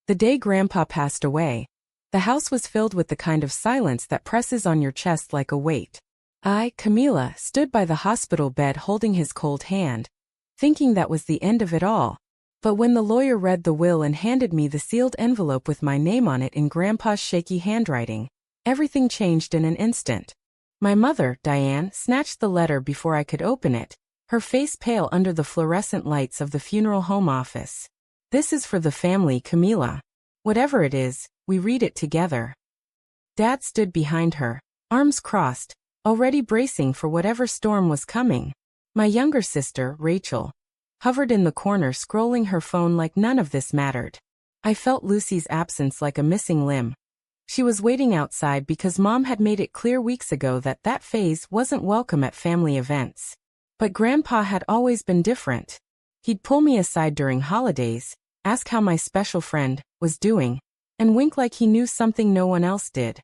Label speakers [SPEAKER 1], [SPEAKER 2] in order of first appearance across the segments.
[SPEAKER 1] The day Grandpa passed away, the house was filled with the kind of silence that presses on your chest like a weight. I, Camila, stood by the hospital bed holding his cold hand, thinking that was the end of it all. But when the lawyer read the will and handed me the sealed envelope with my name on it in Grandpa's shaky handwriting, everything changed in an instant. My mother, Diane, snatched the letter before I could open it, her face pale under the fluorescent lights of the funeral home office. This is for the family, Camila. Whatever it is, we read it together. Dad stood behind her, arms crossed, already bracing for whatever storm was coming. My younger sister, Rachel, hovered in the corner scrolling her phone like none of this mattered. I felt Lucy's absence like a missing limb. She was waiting outside because Mom had made it clear weeks ago that that phase wasn't welcome at family events. But Grandpa had always been different. He'd pull me aside during holidays, ask how my special friend was doing, and wink like he knew something no one else did.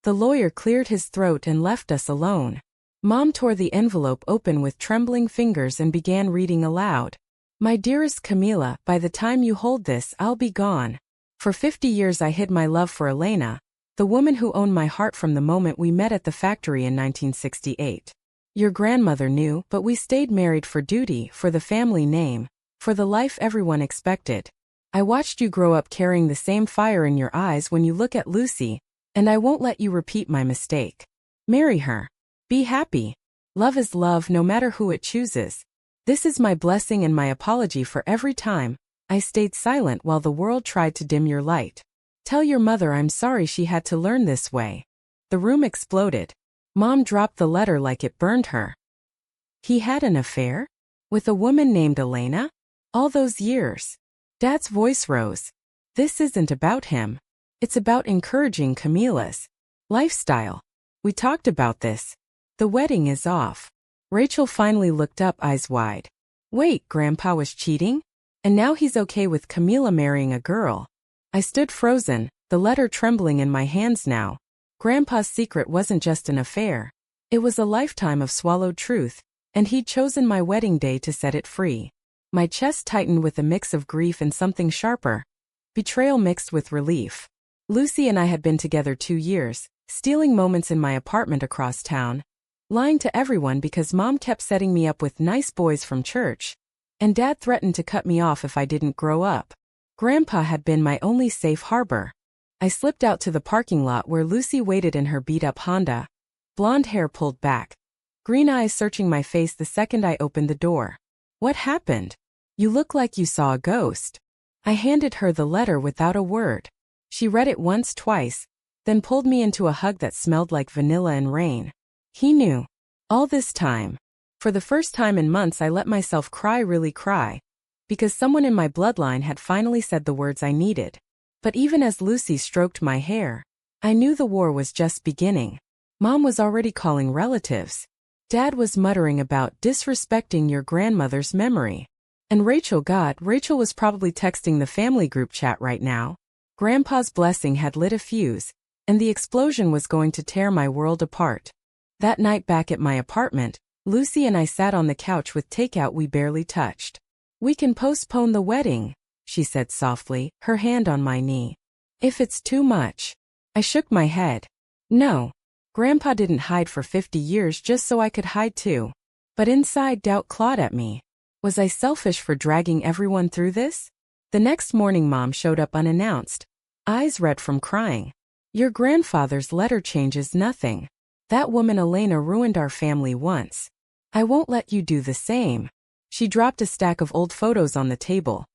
[SPEAKER 1] The lawyer cleared his throat and left us alone. Mom tore the envelope open with trembling fingers and began reading aloud. My dearest Camila, by the time you hold this, I'll be gone. For 50 years I hid my love for Elena, the woman who owned my heart from the moment we met at the factory in 1968. Your grandmother knew, but we stayed married for duty, for the family name, for the life everyone expected. I watched you grow up carrying the same fire in your eyes when you look at Lucy, and I won't let you repeat my mistake. Marry her. Be happy. Love is love no matter who it chooses. This is my blessing and my apology for every time I stayed silent while the world tried to dim your light. Tell your mother I'm sorry she had to learn this way. The room exploded. Mom dropped the letter like it burned her. He had an affair? With a woman named Elena? All those years. Dad's voice rose. This isn't about him. It's about encouraging Camila's lifestyle. We talked about this. The wedding is off. Rachel finally looked up, eyes wide. Wait, Grandpa was cheating? And now he's okay with Camila marrying a girl. I stood frozen, the letter trembling in my hands now. Grandpa's secret wasn't just an affair. It was a lifetime of swallowed truth, and he'd chosen my wedding day to set it free. My chest tightened with a mix of grief and something sharper. Betrayal mixed with relief. Lucy and I had been together 2 years, stealing moments in my apartment across town, lying to everyone because Mom kept setting me up with nice boys from church, and Dad threatened to cut me off if I didn't grow up. Grandpa had been my only safe harbor. I slipped out to the parking lot where Lucy waited in her beat-up Honda, blonde hair pulled back, green eyes searching my face the second I opened the door. What happened? You look like you saw a ghost. I handed her the letter without a word. She read it once, twice, then pulled me into a hug that smelled like vanilla and rain. He knew. All this time. For the first time in months I let myself cry, really cry, because someone in my bloodline had finally said the words I needed. But even as Lucy stroked my hair, I knew the war was just beginning. Mom was already calling relatives. Dad was muttering about disrespecting your grandmother's memory. And Rachel was probably texting the family group chat right now. Grandpa's blessing had lit a fuse, and the explosion was going to tear my world apart. That night back at my apartment, Lucy and I sat on the couch with takeout we barely touched. We can postpone the wedding, she said softly, her hand on my knee. If it's too much. I shook my head. No. Grandpa didn't hide for 50 years just so I could hide too. But inside doubt clawed at me. Was I selfish for dragging everyone through this? The next morning Mom showed up unannounced, eyes red from crying. Your grandfather's letter changes nothing. That woman Elena ruined our family once. I won't let you do the same. She dropped a stack of old photos on the table.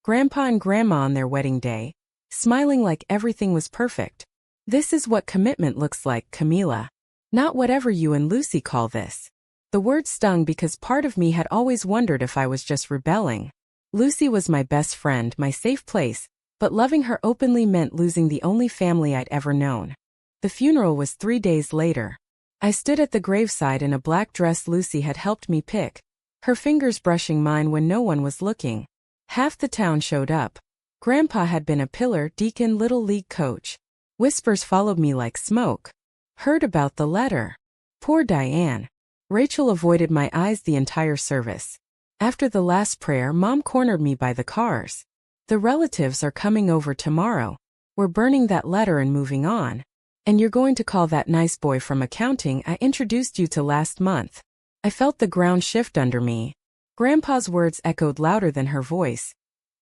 [SPEAKER 1] Grandpa and Grandma on their wedding day, smiling like everything was perfect. This is what commitment looks like, Camila. Not whatever you and Lucy call this. The word stung because part of me had always wondered if I was just rebelling. Lucy was my best friend, my safe place, but loving her openly meant losing the only family I'd ever known. The funeral was 3 days later. I stood at the graveside in a black dress Lucy had helped me pick, her fingers brushing mine when no one was looking. Half the town showed up. Grandpa had been a pillar, deacon, little league coach. Whispers followed me like smoke. Heard about the letter. Poor Diane. Rachel avoided my eyes the entire service. After the last prayer, Mom cornered me by the cars. The relatives are coming over tomorrow. We're burning that letter and moving on. And you're going to call that nice boy from accounting I introduced you to last month. I felt the ground shift under me. Grandpa's words echoed louder than her voice.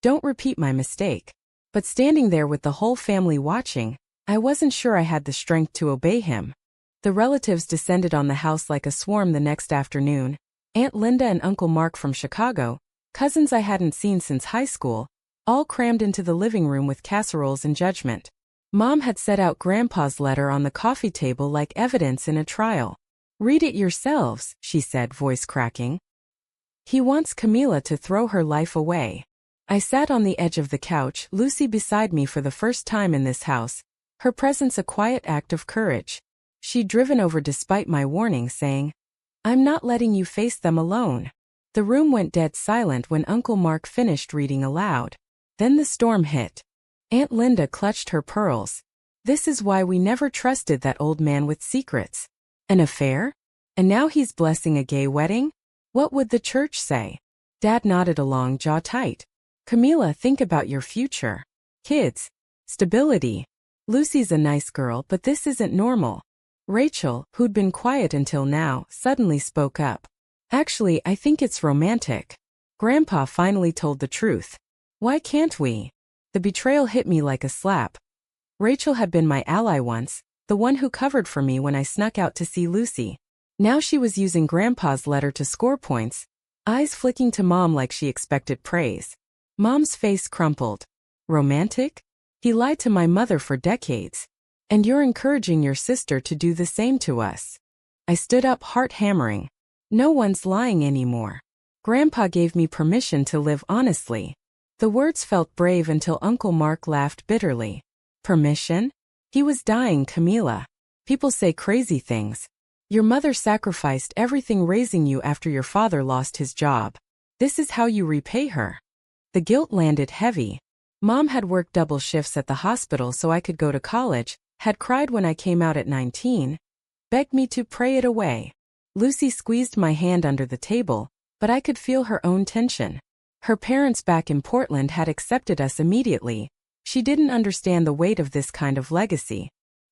[SPEAKER 1] Don't repeat my mistake. But standing there with the whole family watching, I wasn't sure I had the strength to obey him. The relatives descended on the house like a swarm the next afternoon. Aunt Linda and Uncle Mark from Chicago, cousins I hadn't seen since high school, all crammed into the living room with casseroles and judgment. Mom had set out Grandpa's letter on the coffee table like evidence in a trial. Read it yourselves, she said, voice cracking. He wants Camila to throw her life away. I sat on the edge of the couch, Lucy beside me for the first time in this house, her presence a quiet act of courage. She'd driven over despite my warning, saying, I'm not letting you face them alone. The room went dead silent when Uncle Mark finished reading aloud. Then the storm hit. Aunt Linda clutched her pearls. This is why we never trusted that old man with secrets. An affair? And now he's blessing a gay wedding? What would the church say? Dad nodded along, jaw tight. Camila, think about your future. Kids. Stability. Lucy's a nice girl, but this isn't normal. Rachel, who'd been quiet until now, suddenly spoke up. Actually, I think it's romantic. Grandpa finally told the truth. Why can't we? The betrayal hit me like a slap. Rachel had been my ally once, the one who covered for me when I snuck out to see Lucy. Now she was using Grandpa's letter to score points, eyes flicking to Mom like she expected praise. Mom's face crumpled. Romantic? He lied to my mother for decades. And you're encouraging your sister to do the same to us. I stood up, heart hammering. No one's lying anymore. Grandpa gave me permission to live honestly. The words felt brave until Uncle Mark laughed bitterly. Permission? He was dying, Camila. People say crazy things. Your mother sacrificed everything raising you after your father lost his job. This is how you repay her. The guilt landed heavy. Mom had worked double shifts at the hospital so I could go to college, had cried when I came out at 19, begged me to pray it away. Lucy squeezed my hand under the table, but I could feel her own tension. Her parents back in Portland had accepted us immediately. She didn't understand the weight of this kind of legacy.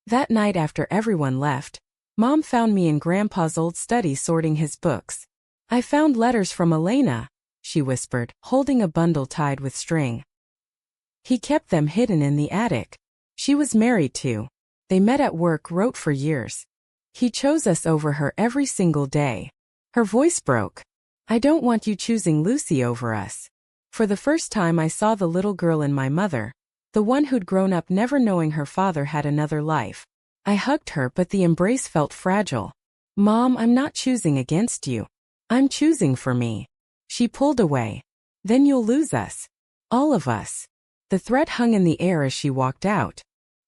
[SPEAKER 1] That night after everyone left, Mom found me in Grandpa's old study sorting his books. I found letters from Elena, she whispered, holding a bundle tied with string. He kept them hidden in the attic. She was married too. They met at work, wrote for years. He chose us over her every single day. Her voice broke. I don't want you choosing Lucy over us. For the first time I saw the little girl in my mother, the one who'd grown up never knowing her father had another life. I hugged her, but the embrace felt fragile. Mom, I'm not choosing against you. I'm choosing for me. She pulled away. Then you'll lose us. All of us. The threat hung in the air as she walked out.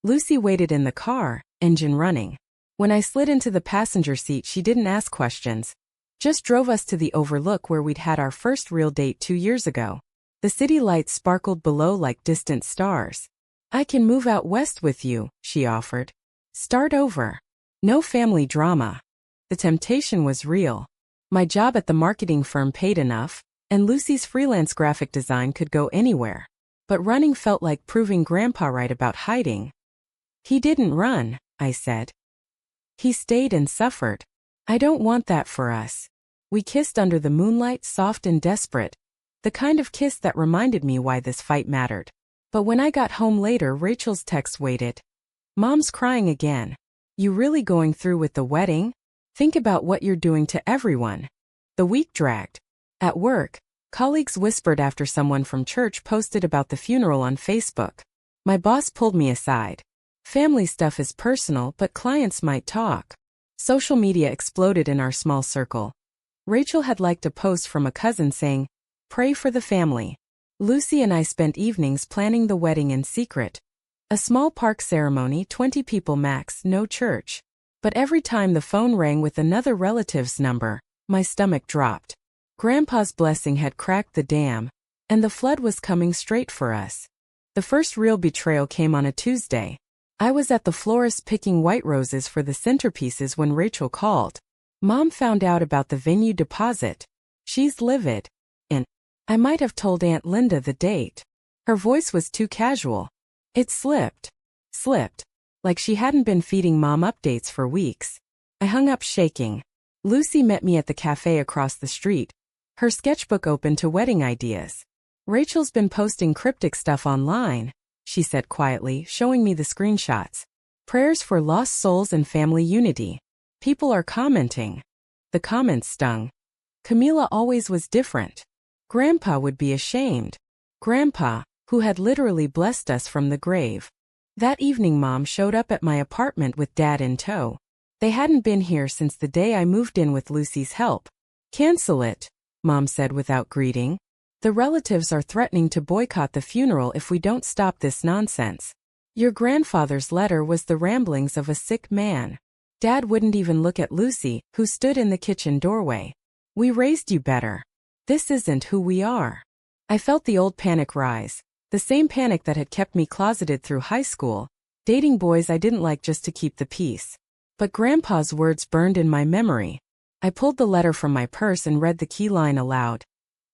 [SPEAKER 1] Lucy waited in the car, engine running. When I slid into the passenger seat, she didn't ask questions. Just drove us to the overlook where we'd had our first real date 2 years ago. The city lights sparkled below like distant stars. I can move out west with you, she offered. Start over. No family drama. The temptation was real. My job at the marketing firm paid enough, and Lucy's freelance graphic design could go anywhere. But running felt like proving Grandpa right about hiding. He didn't run, I said. He stayed and suffered. I don't want that for us. We kissed under the moonlight, soft and desperate. The kind of kiss that reminded me why this fight mattered. But when I got home later, Rachel's text waited. Mom's crying again. You really going through with the wedding? Think about what you're doing to everyone. The week dragged. At work, colleagues whispered after someone from church posted about the funeral on Facebook. My boss pulled me aside. Family stuff is personal, but clients might talk. Social media exploded in our small circle. Rachel had liked a post from a cousin saying, "Pray for the family." Lucy and I spent evenings planning the wedding in secret. A small park ceremony, 20 people max, no church. But every time the phone rang with another relative's number, my stomach dropped. Grandpa's blessing had cracked the dam, and the flood was coming straight for us. The first real betrayal came on a Tuesday. I was at the florist picking white roses for the centerpieces when Rachel called. Mom found out about the venue deposit. She's livid. And I might have told Aunt Linda the date. Her voice was too casual. It slipped. Like she hadn't been feeding Mom updates for weeks. I hung up shaking. Lucy met me at the cafe across the street, her sketchbook open to wedding ideas. Rachel's been posting cryptic stuff online, she said quietly, showing me the screenshots. Prayers for lost souls and family unity. People are commenting. The comments stung. Camila always was different. Grandpa would be ashamed. Grandpa, who had literally blessed us from the grave. That evening Mom showed up at my apartment with Dad in tow. They hadn't been here since the day I moved in with Lucy's help. Cancel it, Mom said without greeting. The relatives are threatening to boycott the funeral if we don't stop this nonsense. Your grandfather's letter was the ramblings of a sick man. Dad wouldn't even look at Lucy, who stood in the kitchen doorway. We raised you better. This isn't who we are. I felt the old panic rise, the same panic that had kept me closeted through high school, dating boys I didn't like just to keep the peace. But Grandpa's words burned in my memory. I pulled the letter from my purse and read the key line aloud.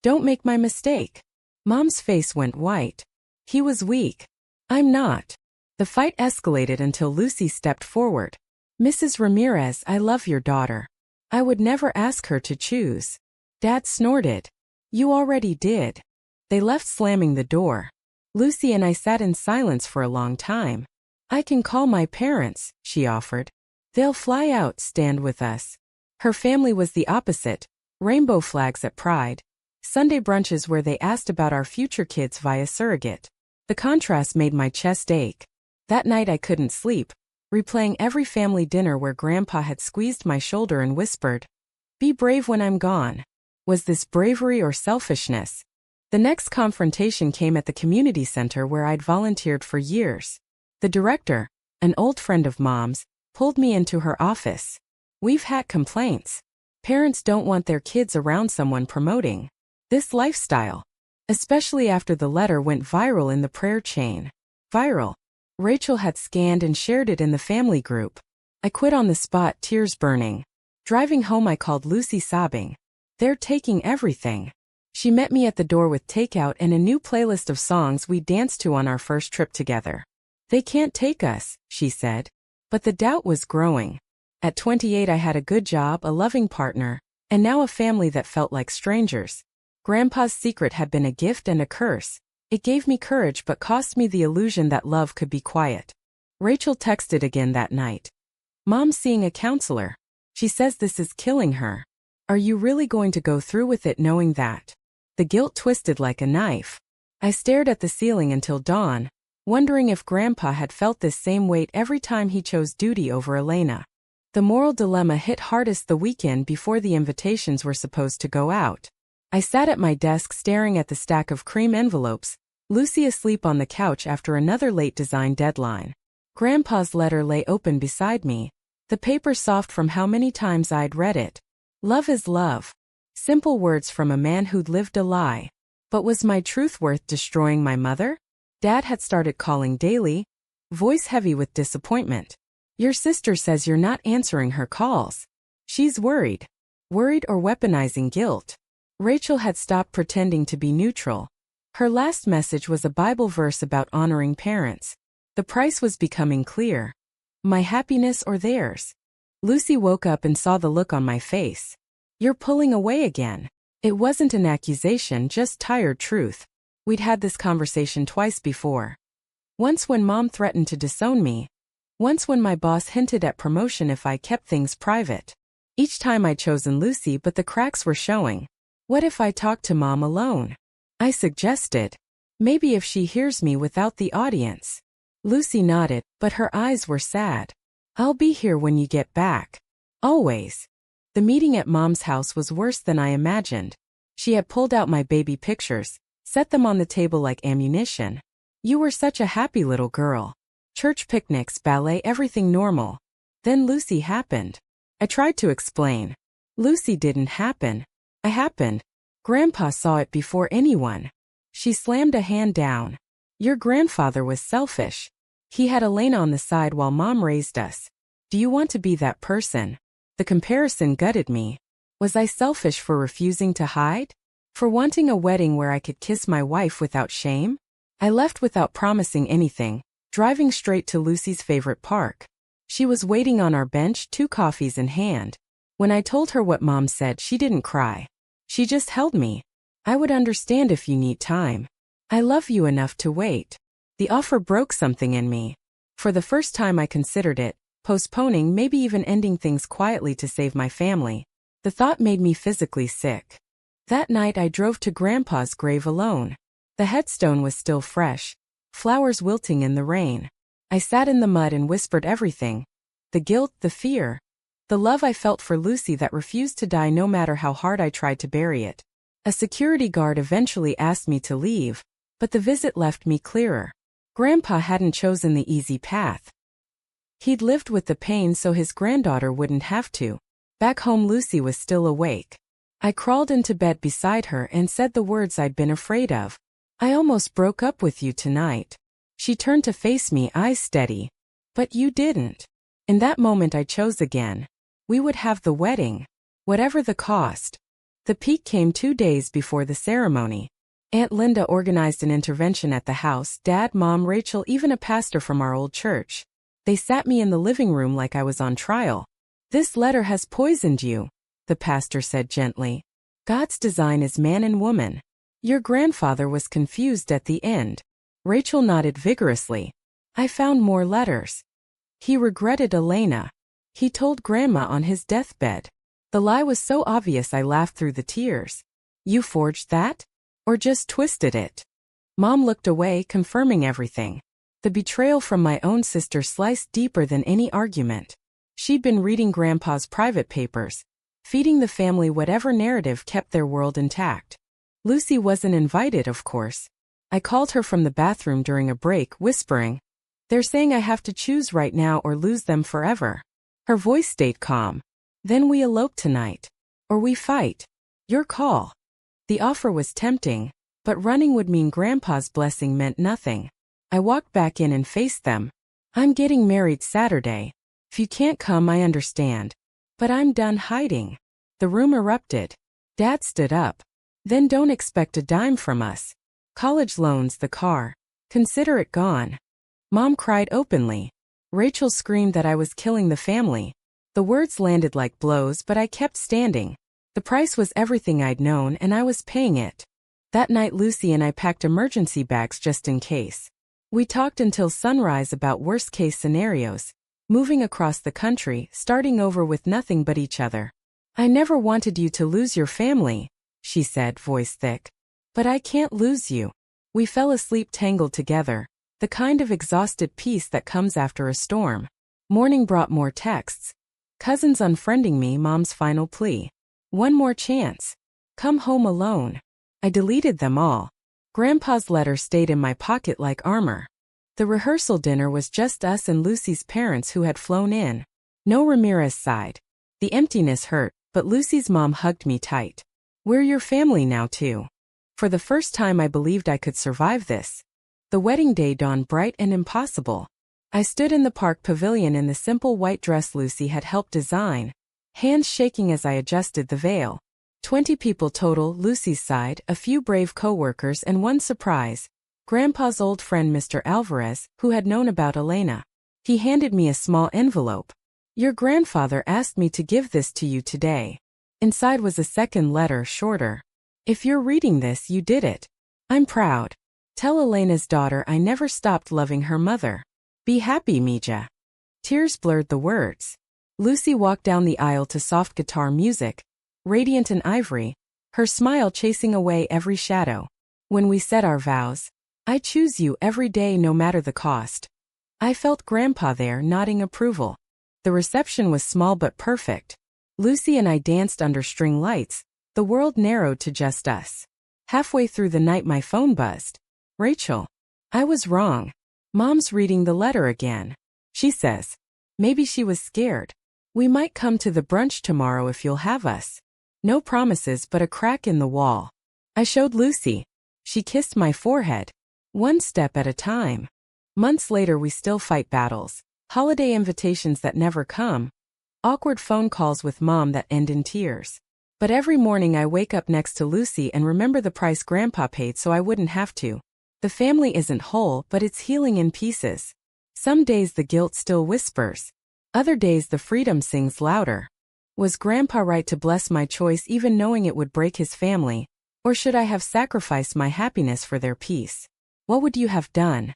[SPEAKER 1] Don't make my mistake. Mom's face went white. He was weak. I'm not. The fight escalated until Lucy stepped forward. Mrs. Ramirez, I love your daughter. I would never ask her to choose. Dad snorted. You already did. They left slamming the door. Lucy and I sat in silence for a long time. I can call my parents, she offered. They'll fly out, stand with us. Her family was the opposite. Rainbow flags at Pride. Sunday brunches where they asked about our future kids via surrogate. The contrast made my chest ache. That night I couldn't sleep, replaying every family dinner where Grandpa had squeezed my shoulder and whispered, "Be brave when I'm gone." Was this bravery or selfishness? The next confrontation came at the community center where I'd volunteered for years. The director, an old friend of Mom's, pulled me into her office. We've had complaints. Parents don't want their kids around someone promoting this lifestyle, especially after the letter went viral in the prayer chain. Viral. Rachel had scanned and shared it in the family group. I quit on the spot, tears burning. Driving home I called Lucy sobbing. They're taking everything. She met me at the door with takeout and a new playlist of songs we danced to on our first trip together. They can't take us, she said. But the doubt was growing. At 28 I had a good job, a loving partner, and now a family that felt like strangers. Grandpa's secret had been a gift and a curse. It gave me courage but cost me the illusion that love could be quiet. Rachel texted again that night. Mom's seeing a counselor. She says this is killing her. Are you really going to go through with it knowing that? The guilt twisted like a knife. I stared at the ceiling until dawn, wondering if Grandpa had felt this same weight every time he chose duty over Elena. The moral dilemma hit hardest the weekend before the invitations were supposed to go out. I sat at my desk staring at the stack of cream envelopes, Lucy asleep on the couch after another late design deadline. Grandpa's letter lay open beside me, the paper soft from how many times I'd read it. Love is love. Simple words from a man who'd lived a lie. But was my truth worth destroying my mother? Dad had started calling daily, voice heavy with disappointment. Your sister says you're not answering her calls. She's worried. Worried or weaponizing guilt. Rachel had stopped pretending to be neutral. Her last message was a Bible verse about honoring parents. The price was becoming clear. My happiness or theirs. Lucy woke up and saw the look on my face. You're pulling away again. It wasn't an accusation, just tired truth. We'd had this conversation twice before. Once when Mom threatened to disown me. Once when my boss hinted at promotion if I kept things private. Each time I'd chosen Lucy, but the cracks were showing. What if I talked to Mom alone? I suggested. Maybe if she hears me without the audience. Lucy nodded, but her eyes were sad. I'll be here when you get back. Always. The meeting at Mom's house was worse than I imagined. She had pulled out my baby pictures, set them on the table like ammunition. You were such a happy little girl. Church picnics, ballet, everything normal. Then Lucy happened. I tried to explain. Lucy didn't happen. I happened. Grandpa saw it before anyone. She slammed a hand down. Your grandfather was selfish. He had Elena on the side while Mom raised us. Do you want to be that person? The comparison gutted me. Was I selfish for refusing to hide? For wanting a wedding where I could kiss my wife without shame? I left without promising anything, driving straight to Lucy's favorite park. She was waiting on our bench, 2 coffees in hand. When I told her what Mom said, she didn't cry. She just held me. I would understand if you need time. I love you enough to wait. The offer broke something in me. For the first time I considered it, postponing, maybe even ending things quietly to save my family. The thought made me physically sick. That night I drove to Grandpa's grave alone. The headstone was still fresh, flowers wilting in the rain. I sat in the mud and whispered everything. The guilt, the fear, the love I felt for Lucy that refused to die no matter how hard I tried to bury it. A security guard eventually asked me to leave, but the visit left me clearer. Grandpa hadn't chosen the easy path. He'd lived with the pain so his granddaughter wouldn't have to. Back home, Lucy was still awake. I crawled into bed beside her and said the words I'd been afraid of. I almost broke up with you tonight. She turned to face me, eyes steady. But you didn't. In that moment I chose again. We would have the wedding, whatever the cost. The peak came 2 days before the ceremony. Aunt Linda organized an intervention at the house, Dad, Mom, Rachel, even a pastor from our old church. They sat me in the living room like I was on trial. This letter has poisoned you, the pastor said gently. God's design is man and woman. Your grandfather was confused at the end. Rachel nodded vigorously. I found more letters. He regretted Elena. He told Grandma on his deathbed. The lie was so obvious I laughed through the tears. You forged that? Or just twisted it? Mom looked away, confirming everything. The betrayal from my own sister sliced deeper than any argument. She'd been reading Grandpa's private papers, feeding the family whatever narrative kept their world intact. Lucy wasn't invited, of course. I called her from the bathroom during a break, whispering, "They're saying I have to choose right now or lose them forever." Her voice stayed calm. Then we elope tonight. Or we fight. Your call. The offer was tempting, but running would mean Grandpa's blessing meant nothing. I walked back in and faced them. I'm getting married Saturday. If you can't come, I understand. But I'm done hiding. The room erupted. Dad stood up. Then don't expect a dime from us. College loans, the car. Consider it gone. Mom cried openly. Rachel screamed that I was killing the family. The words landed like blows, but I kept standing. The price was everything I'd known, and I was paying it. That night Lucy and I packed emergency bags just in case. We talked until sunrise about worst-case scenarios, moving across the country, starting over with nothing but each other. I never wanted you to lose your family, she said, voice thick. But I can't lose you. We fell asleep tangled together, the kind of exhausted peace that comes after a storm. Morning brought more texts. Cousins unfriending me, Mom's final plea. One more chance. Come home alone. I deleted them all. Grandpa's letter stayed in my pocket like armor. The rehearsal dinner was just us and Lucy's parents who had flown in. No Ramirez sighed. The emptiness hurt, but Lucy's mom hugged me tight. We're your family now too. For the first time I believed I could survive this. The wedding day dawned bright and impossible. I stood in the park pavilion in the simple white dress Lucy had helped design, hands shaking as I adjusted the veil. 20 people total, Lucy's side, a few brave co-workers and one surprise. Grandpa's old friend Mr. Alvarez, who had known about Elena. He handed me a small envelope. Your grandfather asked me to give this to you today. Inside was a second letter, shorter. If you're reading this, you did it. I'm proud. Tell Elena's daughter I never stopped loving her mother. Be happy, Mija. Tears blurred the words. Lucy walked down the aisle to soft guitar music, radiant and ivory, her smile chasing away every shadow. When we said our vows, I choose you every day no matter the cost. I felt Grandpa there nodding approval. The reception was small but perfect. Lucy and I danced under string lights, the world narrowed to just us. Halfway through the night my phone buzzed. Rachel. I was wrong. Mom's reading the letter again. She says. Maybe she was scared. We might come to the brunch tomorrow if you'll have us. No promises but a crack in the wall. I showed Lucy. She kissed my forehead. One step at a time. Months later we still fight battles. Holiday invitations that never come. Awkward phone calls with Mom that end in tears. But every morning I wake up next to Lucy and remember the price Grandpa paid so I wouldn't have to. The family isn't whole, but it's healing in pieces. Some days the guilt still whispers. Other days the freedom sings louder. Was Grandpa right to bless my choice even knowing it would break his family? Or should I have sacrificed my happiness for their peace? What would you have done?